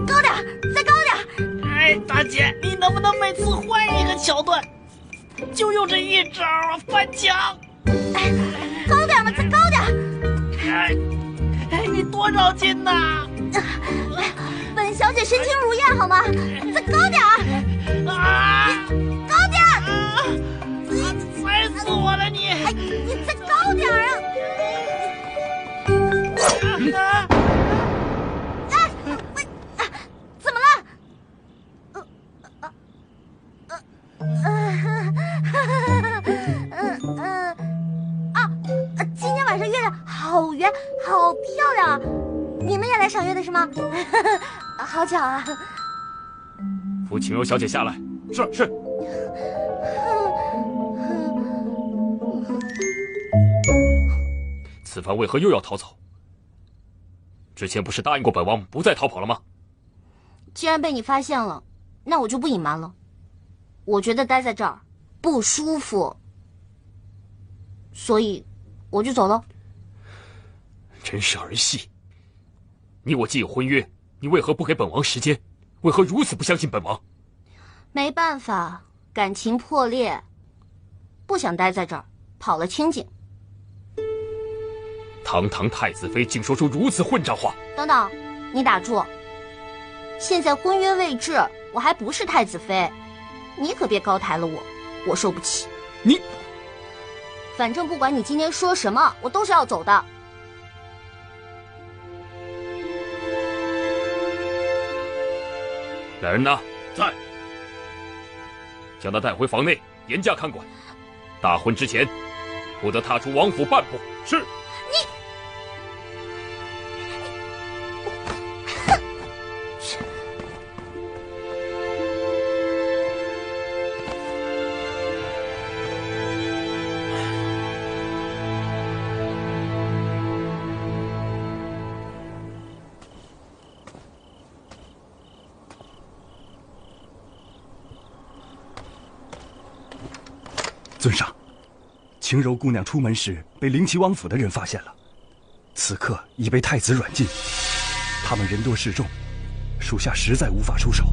高点，再高点！哎，大姐，你能不能每次换一个桥段，就用这一招啊，翻墙？哎，高点嘛，再高点！哎，你多少斤呐？本小姐身轻如燕，好吗？再高点！啊！高点！踩死我了你！哎，你再高点啊！喂，怎么了？今天晚上月亮好圆，好漂亮啊！你们也来赏月的是吗？好巧啊！扶晴柔小姐下来。是。此番为何又要逃走？之前不是答应过本王不再逃跑了吗？既然被你发现了，那我就不隐瞒了。我觉得待在这儿不舒服，所以我就走了。真是儿戏！你我既有婚约，你为何不给本王时间？为何如此不相信本王？没办法，感情破裂，不想待在这儿，跑了清静。堂堂太子妃竟说出如此混账话！等等，你打住！现在婚约未至，我还不是太子妃，你可别高抬了我，我受不起。你，反正不管你今天说什么，我都是要走的。来人呐，在。将他带回房内，严加看管。大婚之前，不得踏出王府半步。是。尊上，晴柔姑娘出门时被灵齐王府的人发现了，此刻已被太子软禁，他们人多势众，属下实在无法出手。